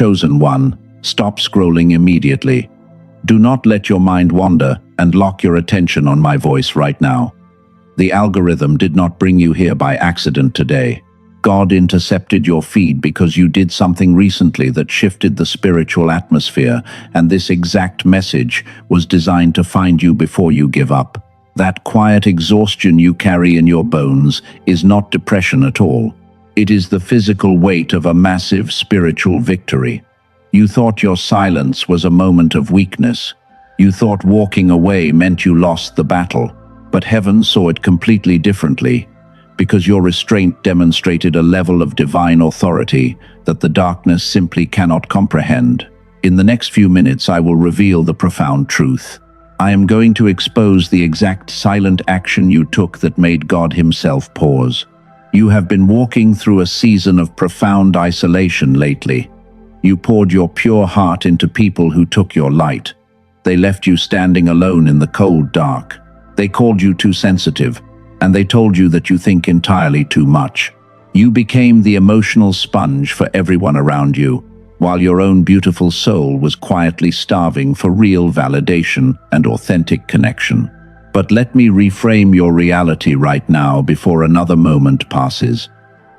Chosen one, stop scrolling immediately. Do not let your mind wander and lock your attention on my voice right now. The algorithm did not bring you here by accident today. God intercepted your feed because you did something recently that shifted the spiritual atmosphere, and this exact message was designed to find you before you give up. That quiet exhaustion you carry in your bones is not depression at all. It is the physical weight of a massive spiritual victory. You thought your silence was a moment of weakness. You thought walking away meant you lost the battle. But heaven saw it completely differently, because your restraint demonstrated a level of divine authority that the darkness simply cannot comprehend. In the next few minutes, I will reveal the profound truth. I am going to expose the exact silent action you took that made God himself pause. You have been walking through a season of profound isolation lately. You poured your pure heart into people who took your light. They left you standing alone in the cold dark. They called you too sensitive, and they told you that you think entirely too much. You became the emotional sponge for everyone around you, while your own beautiful soul was quietly starving for real validation and authentic connection. But let me reframe your reality right now before another moment passes.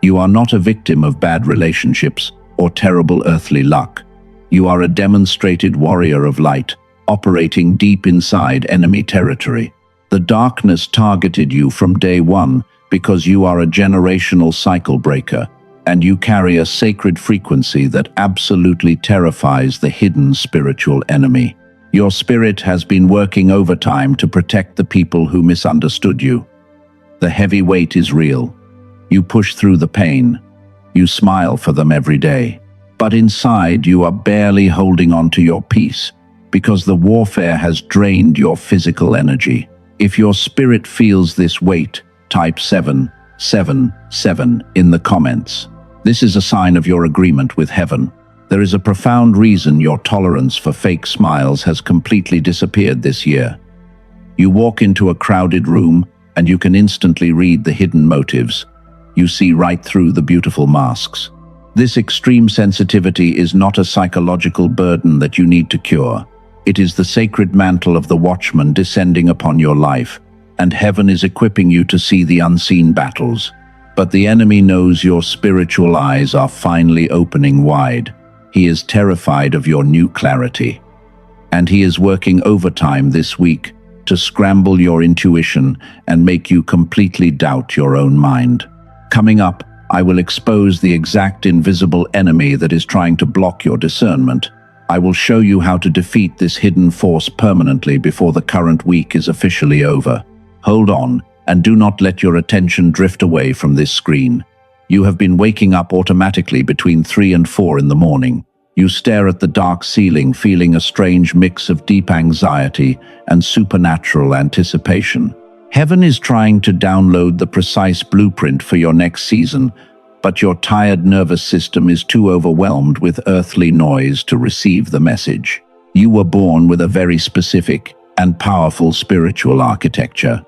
You are not a victim of bad relationships or terrible earthly luck. You are a demonstrated warrior of light, operating deep inside enemy territory. The darkness targeted you from day one because you are a generational cycle breaker, and you carry a sacred frequency that absolutely terrifies the hidden spiritual enemy. Your spirit has been working overtime to protect the people who misunderstood you. The heavy weight is real. You push through the pain. You smile for them every day. But inside, you are barely holding on to your peace because the warfare has drained your physical energy. If your spirit feels this weight, type 777 in the comments. This is a sign of your agreement with heaven. There is a profound reason your tolerance for fake smiles has completely disappeared this year. You walk into a crowded room and you can instantly read the hidden motives. You see right through the beautiful masks. This extreme sensitivity is not a psychological burden that you need to cure. It is the sacred mantle of the watchman descending upon your life, and heaven is equipping you to see the unseen battles. But the enemy knows your spiritual eyes are finally opening wide. He is terrified of your new clarity. And he is working overtime this week to scramble your intuition and make you completely doubt your own mind. Coming up, I will expose the exact invisible enemy that is trying to block your discernment. I will show you how to defeat this hidden force permanently before the current week is officially over. Hold on, and do not let your attention drift away from this screen. You have been waking up automatically between 3 and 4 in the morning. You stare at the dark ceiling, feeling a strange mix of deep anxiety and supernatural anticipation. Heaven is trying to download the precise blueprint for your next season, but your tired nervous system is too overwhelmed with earthly noise to receive the message. You were born with a very specific and powerful spiritual architecture.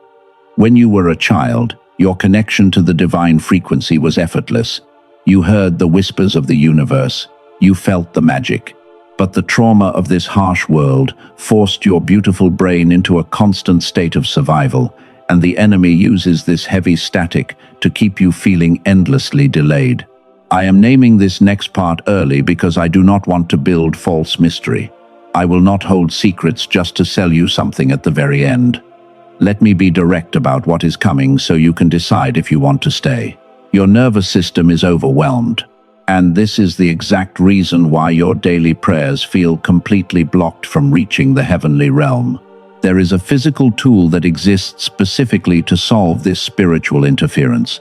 When you were a child, your connection to the divine frequency was effortless. You heard the whispers of the universe. You felt the magic. But the trauma of this harsh world forced your beautiful brain into a constant state of survival, and the enemy uses this heavy static to keep you feeling endlessly delayed. I am naming this next part early because I do not want to build false mystery. I will not hold secrets just to sell you something at the very end. Let me be direct about what is coming so you can decide if you want to stay. Your nervous system is overwhelmed, and this is the exact reason why your daily prayers feel completely blocked from reaching the heavenly realm. There is a physical tool that exists specifically to solve this spiritual interference.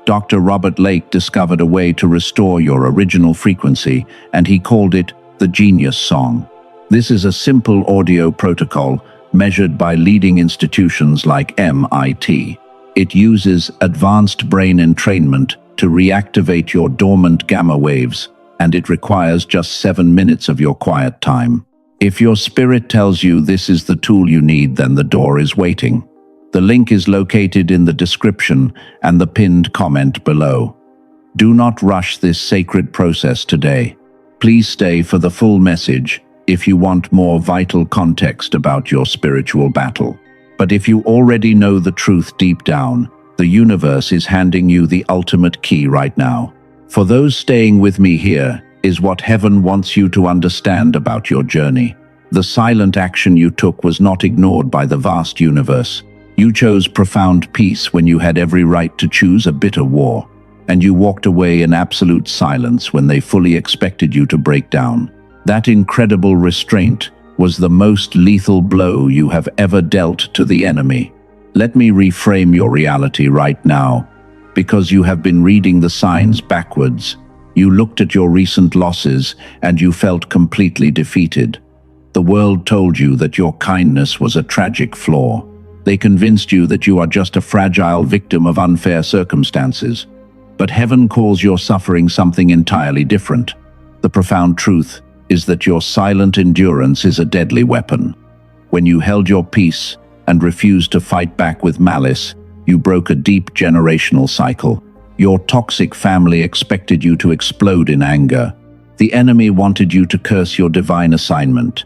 Dr. Robert Lake discovered a way to restore your original frequency, and he called it the Genius Song. This is a simple audio protocol measured by leading institutions like MIT. It uses advanced brain entrainment to reactivate your dormant gamma waves, and it requires just 7 minutes of your quiet time. If your spirit tells you this is the tool you need, then the door is waiting. The link is located in the description and the pinned comment below. Do not rush this sacred process today. Please stay for the full message if you want more vital context about your spiritual battle. But if you already know the truth deep down, the universe is handing you the ultimate key right now. For those staying with me here is what heaven wants you to understand about your journey. The silent action you took was not ignored by the vast universe. You chose profound peace when you had every right to choose a bitter war. And you walked away in absolute silence when they fully expected you to break down. That incredible restraint was the most lethal blow you have ever dealt to the enemy. Let me reframe your reality right now. Because you have been reading the signs backwards, you looked at your recent losses and you felt completely defeated. The world told you that your kindness was a tragic flaw. They convinced you that you are just a fragile victim of unfair circumstances. But heaven calls your suffering something entirely different. The profound truth is that your silent endurance is a deadly weapon. When you held your peace and refused to fight back with malice, you broke a deep generational cycle. Your toxic family expected you to explode in anger. The enemy wanted you to curse your divine assignment.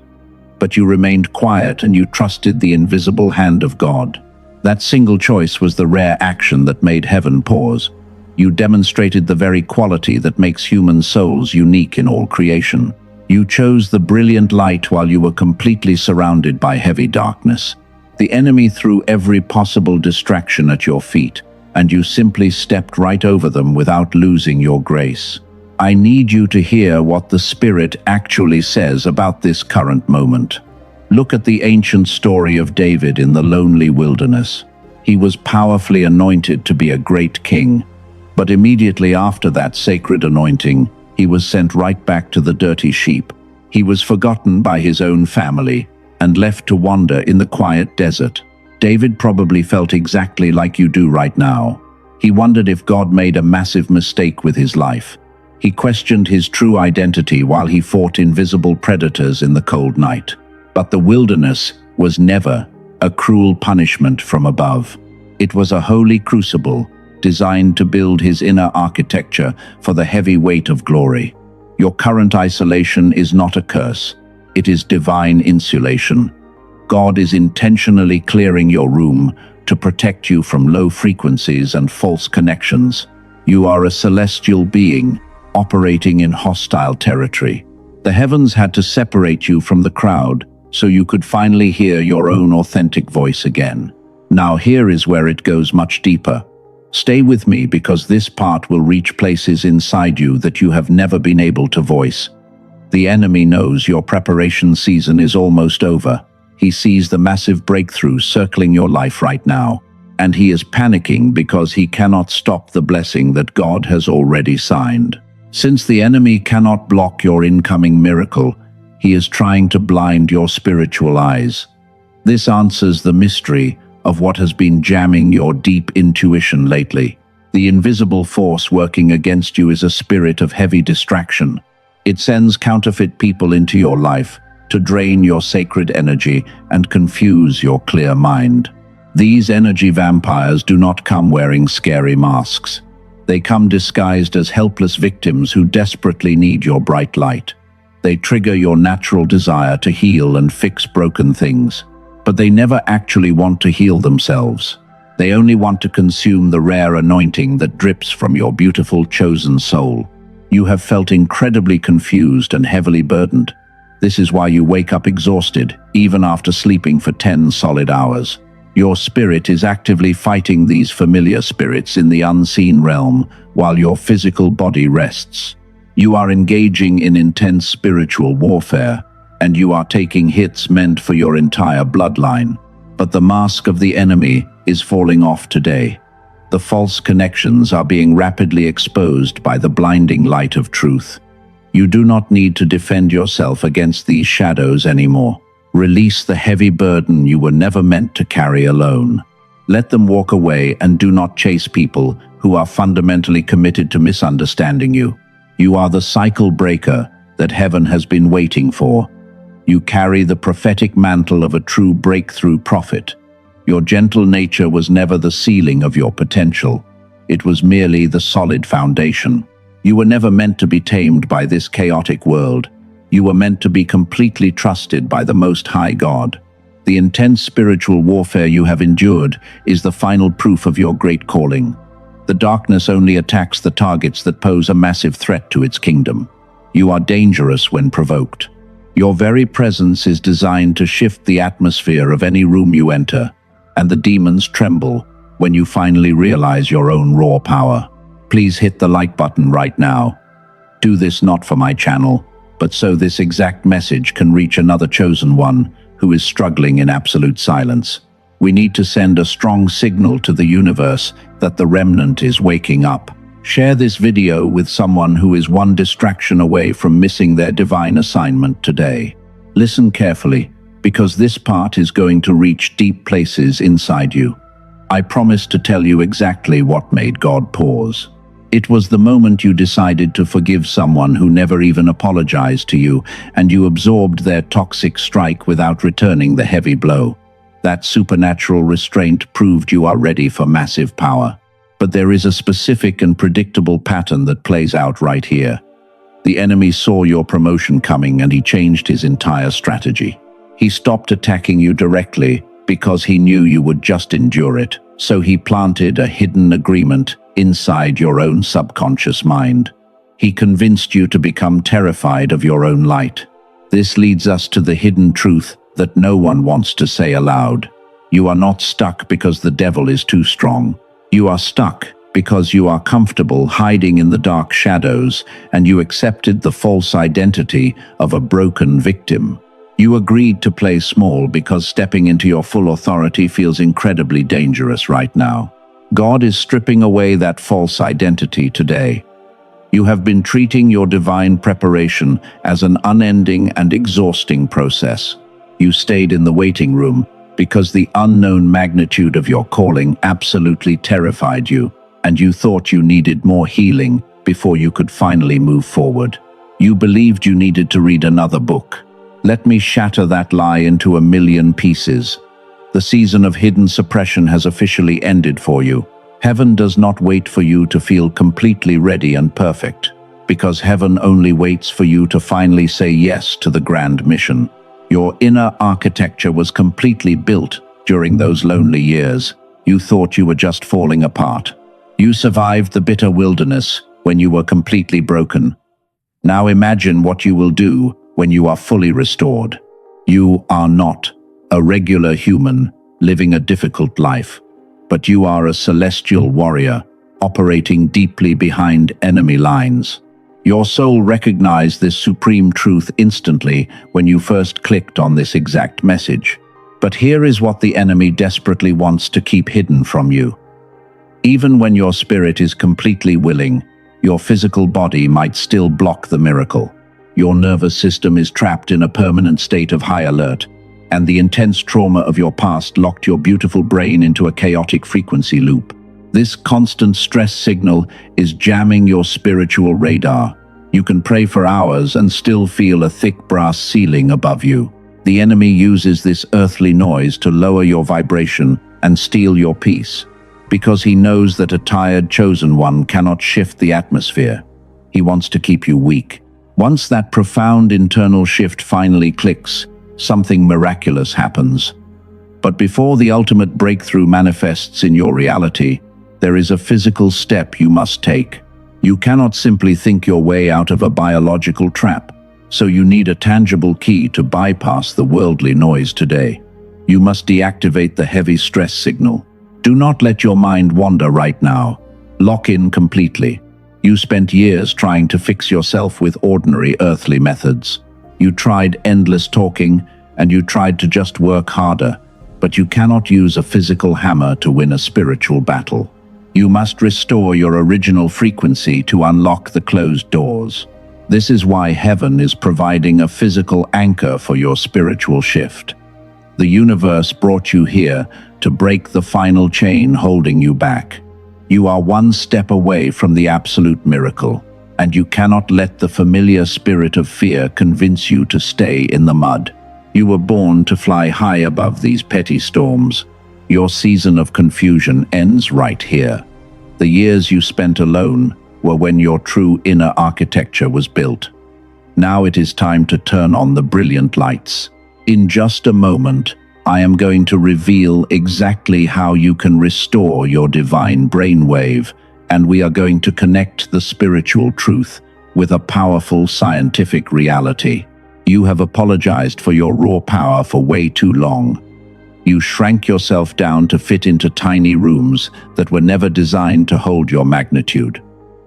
But you remained quiet and you trusted the invisible hand of God. That single choice was the rare action that made heaven pause. You demonstrated the very quality that makes human souls unique in all creation. You chose the brilliant light while you were completely surrounded by heavy darkness. The enemy threw every possible distraction at your feet, and you simply stepped right over them without losing your grace. I need you to hear what the Spirit actually says about this current moment. Look at the ancient story of David in the lonely wilderness. He was powerfully anointed to be a great king, but immediately after that sacred anointing, he was sent right back to the dirty sheep. He was forgotten by his own family and left to wander in the quiet desert. David probably felt exactly like you do right now. He wondered if God made a massive mistake with his life. He questioned his true identity while he fought invisible predators in the cold night. But the wilderness was never a cruel punishment from above. It was a holy crucible designed to build his inner architecture for the heavy weight of glory. Your current isolation is not a curse. It is divine insulation. God is intentionally clearing your room to protect you from low frequencies and false connections. You are a celestial being operating in hostile territory. The heavens had to separate you from the crowd so you could finally hear your own authentic voice again. Now here is where it goes much deeper. Stay with me because this part will reach places inside you that you have never been able to voice. The enemy knows your preparation season is almost over. He sees the massive breakthrough circling your life right now, and he is panicking because he cannot stop the blessing that God has already signed. Since the enemy cannot block your incoming miracle, he is trying to blind your spiritual eyes. This answers the mystery of what has been jamming your deep intuition lately. The invisible force working against you is a spirit of heavy distraction. It sends counterfeit people into your life to drain your sacred energy and confuse your clear mind. These energy vampires do not come wearing scary masks. They come disguised as helpless victims who desperately need your bright light. They trigger your natural desire to heal and fix broken things. But they never actually want to heal themselves. They only want to consume the rare anointing that drips from your beautiful chosen soul. You have felt incredibly confused and heavily burdened. This is why you wake up exhausted, even after sleeping for 10 solid hours. Your spirit is actively fighting these familiar spirits in the unseen realm while your physical body rests. You are engaging in intense spiritual warfare, and you are taking hits meant for your entire bloodline. But the mask of the enemy is falling off today. The false connections are being rapidly exposed by the blinding light of truth. You do not need to defend yourself against these shadows anymore. Release the heavy burden you were never meant to carry alone. Let them walk away and do not chase people who are fundamentally committed to misunderstanding you. You are the cycle breaker that heaven has been waiting for. You carry the prophetic mantle of a true breakthrough prophet. Your gentle nature was never the ceiling of your potential. It was merely the solid foundation. You were never meant to be tamed by this chaotic world. You were meant to be completely trusted by the Most High God. The intense spiritual warfare you have endured is the final proof of your great calling. The darkness only attacks the targets that pose a massive threat to its kingdom. You are dangerous when provoked. Your very presence is designed to shift the atmosphere of any room you enter, and the demons tremble when you finally realize your own raw power. Please hit the like button right now. Do this not for my channel, but so this exact message can reach another chosen one who is struggling in absolute silence. We need to send a strong signal to the universe that the remnant is waking up. Share this video with someone who is one distraction away from missing their divine assignment today. Listen carefully, because this part is going to reach deep places inside you. I promise to tell you exactly what made God pause. It was the moment you decided to forgive someone who never even apologized to you, and you absorbed their toxic strike without returning the heavy blow. That supernatural restraint proved you are ready for massive power. But there is a specific and predictable pattern that plays out right here. The enemy saw your promotion coming and he changed his entire strategy. He stopped attacking you directly because he knew you would just endure it. So he planted a hidden agreement inside your own subconscious mind. He convinced you to become terrified of your own light. This leads us to the hidden truth that no one wants to say aloud. You are not stuck because the devil is too strong. You are stuck because you are comfortable hiding in the dark shadows, and you accepted the false identity of a broken victim. You agreed to play small because stepping into your full authority feels incredibly dangerous right now. God is stripping away that false identity today. You have been treating your divine preparation as an unending and exhausting process. You stayed in the waiting room because the unknown magnitude of your calling absolutely terrified you, and you thought you needed more healing before you could finally move forward. You believed you needed to read another book. Let me shatter that lie into a million pieces. The season of hidden suppression has officially ended for you. Heaven does not wait for you to feel completely ready and perfect, because heaven only waits for you to finally say yes to the grand mission. Your inner architecture was completely built during those lonely years. You thought you were just falling apart. You survived the bitter wilderness when you were completely broken. Now imagine what you will do when you are fully restored. You are not a regular human living a difficult life, but you are a celestial warrior operating deeply behind enemy lines. Your soul recognized this supreme truth instantly when you first clicked on this exact message. But here is what the enemy desperately wants to keep hidden from you. Even when your spirit is completely willing, your physical body might still block the miracle. Your nervous system is trapped in a permanent state of high alert, and the intense trauma of your past locked your beautiful brain into a chaotic frequency loop. This constant stress signal is jamming your spiritual radar. You can pray for hours and still feel a thick brass ceiling above you. The enemy uses this earthly noise to lower your vibration and steal your peace, because he knows that a tired chosen one cannot shift the atmosphere. He wants to keep you weak. Once that profound internal shift finally clicks, something miraculous happens. But before the ultimate breakthrough manifests in your reality, there is a physical step you must take. You cannot simply think your way out of a biological trap, so you need a tangible key to bypass the worldly noise today. You must deactivate the heavy stress signal. Do not let your mind wander right now. Lock in completely. You spent years trying to fix yourself with ordinary earthly methods. You tried endless talking, and you tried to just work harder, but you cannot use a physical hammer to win a spiritual battle. You must restore your original frequency to unlock the closed doors. This is why heaven is providing a physical anchor for your spiritual shift. The universe brought you here to break the final chain holding you back. You are one step away from the absolute miracle, and you cannot let the familiar spirit of fear convince you to stay in the mud. You were born to fly high above these petty storms. Your season of confusion ends right here. The years you spent alone, were when your true inner architecture was built. Now it is time to turn on the brilliant lights. In just a moment, I am going to reveal exactly how you can restore your divine brainwave, and we are going to connect the spiritual truth with a powerful scientific reality. You have apologized for your raw power for way too long. You shrank yourself down to fit into tiny rooms that were never designed to hold your magnitude.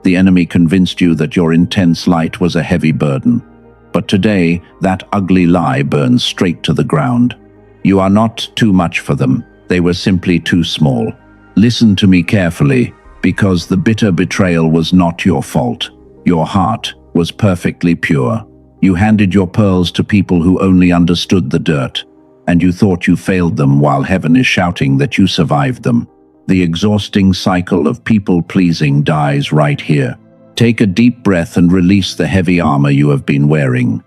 The enemy convinced you that your intense light was a heavy burden. But today, that ugly lie burns straight to the ground. You are not too much for them. They were simply too small. Listen to me carefully, because the bitter betrayal was not your fault. Your heart was perfectly pure. You handed your pearls to people who only understood the dirt, and you thought you failed them while heaven is shouting that you survived them. The exhausting cycle of people-pleasing dies right here. Take a deep breath and release the heavy armor you have been wearing.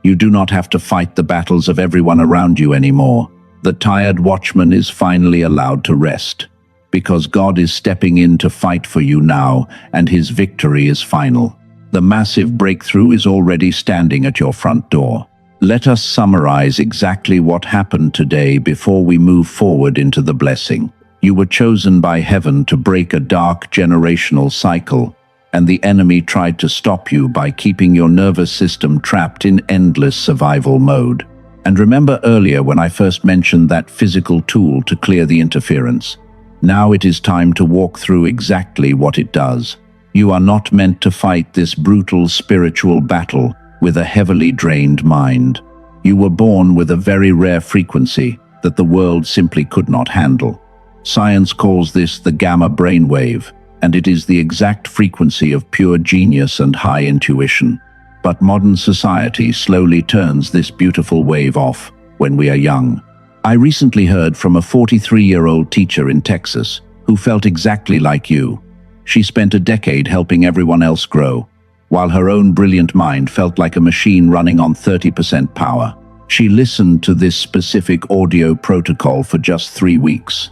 You do not have to fight the battles of everyone around you anymore. The tired watchman is finally allowed to rest, because God is stepping in to fight for you now, and his victory is final. The massive breakthrough is already standing at your front door. Let us summarize exactly what happened today before we move forward into the blessing. You were chosen by heaven to break a dark generational cycle, and the enemy tried to stop you by keeping your nervous system trapped in endless survival mode. And remember earlier when I first mentioned that physical tool to clear the interference? Now it is time to walk through exactly what it does. You are not meant to fight this brutal spiritual battle with a heavily drained mind. You were born with a very rare frequency that the world simply could not handle. Science calls this the gamma brainwave, and it is the exact frequency of pure genius and high intuition. But modern society slowly turns this beautiful wave off when we are young. I recently heard from a 43-year-old teacher in Texas who felt exactly like you. She spent a decade helping everyone else grow, while her own brilliant mind felt like a machine running on 30% power. She listened to this specific audio protocol for just 3 weeks.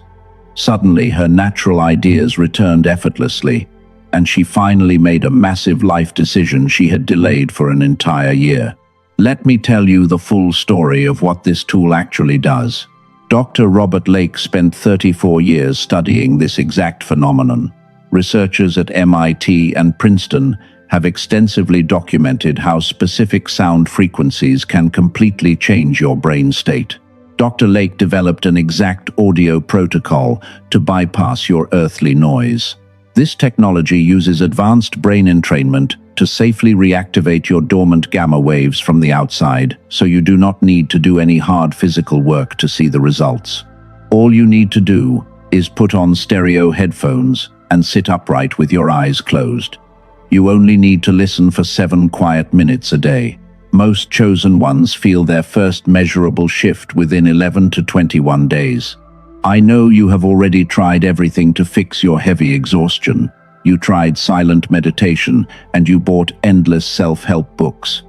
Suddenly, her natural ideas returned effortlessly, and she finally made a massive life decision she had delayed for an entire year. Let me tell you the full story of what this tool actually does. Dr. Robert Lake spent 34 years studying this exact phenomenon. Researchers at MIT and Princeton have extensively documented how specific sound frequencies can completely change your brain state. Dr. Lake developed an exact audio protocol to bypass your earthly noise. This technology uses advanced brain entrainment to safely reactivate your dormant gamma waves from the outside, so you do not need to do any hard physical work to see the results. All you need to do is put on stereo headphones and sit upright with your eyes closed. You only need to listen for 7 quiet minutes a day. Most chosen ones feel their first measurable shift within 11 to 21 days. I know you have already tried everything to fix your heavy exhaustion. You tried silent meditation and you bought endless self-help books.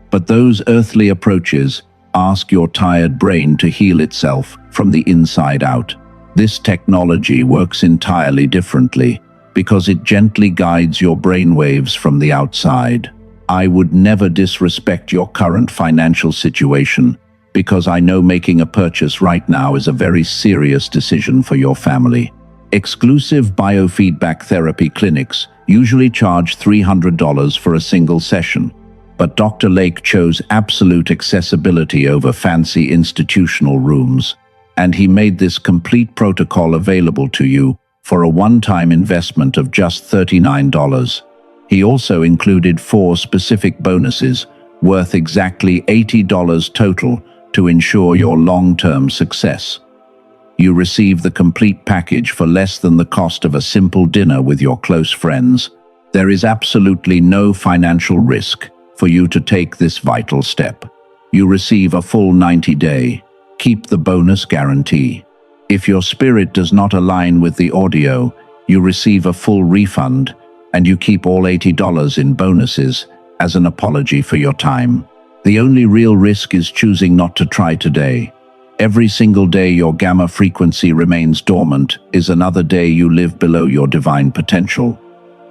But those earthly approaches ask your tired brain to heal itself from the inside out. This technology works entirely differently because it gently guides your brainwaves from the outside. I would never disrespect your current financial situation because I know making a purchase right now is a very serious decision for your family. Exclusive biofeedback therapy clinics usually charge $300 for a single session, but Dr. Lake chose absolute accessibility over fancy institutional rooms, and he made this complete protocol available to you for a one-time investment of just $39. He also included 4 specific bonuses worth exactly $80 total to ensure your long-term success. You receive the complete package for less than the cost of a simple dinner with your close friends. There is absolutely no financial risk for you to take this vital step. You receive a full 90-day, keep the bonus guarantee. If your spirit does not align with the audio, you receive a full refund, and you keep all $80 in bonuses as an apology for your time. The only real risk is choosing not to try today. Every single day your gamma frequency remains dormant is another day you live below your divine potential.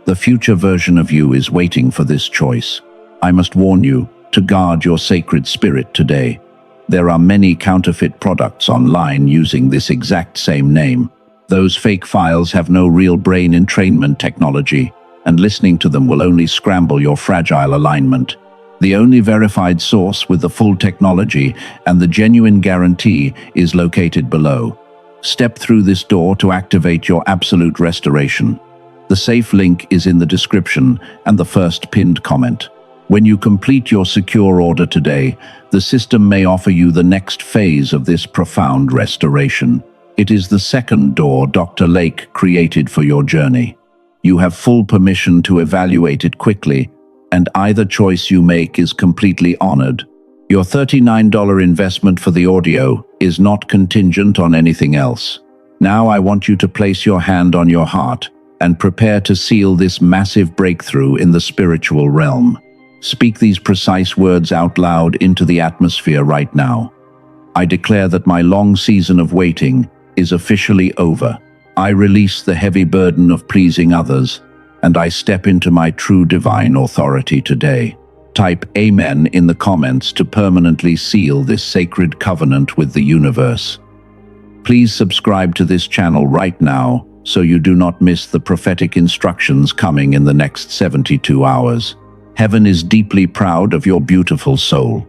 The future version of you is waiting for this choice. I must warn you to guard your sacred spirit today. There are many counterfeit products online using this exact same name. Those fake files have no real brain entrainment technology, and listening to them will only scramble your fragile alignment. The only verified source with the full technology and the genuine guarantee is located below. Step through this door to activate your absolute restoration. The safe link is in the description and the first pinned comment. When you complete your secure order today, the system may offer you the next phase of this profound restoration. It is the second door Dr. Lake created for your journey. You have full permission to evaluate it quickly, and either choice you make is completely honored. Your $39 investment for the audio is not contingent on anything else. Now I want you to place your hand on your heart and prepare to seal this massive breakthrough in the spiritual realm. Speak these precise words out loud into the atmosphere right now. I declare that my long season of waiting is officially over. I release the heavy burden of pleasing others, and I step into my true divine authority today. Type Amen in the comments to permanently seal this sacred covenant with the universe. Please subscribe to this channel right now so you do not miss the prophetic instructions coming in the next 72 hours. Heaven is deeply proud of your beautiful soul.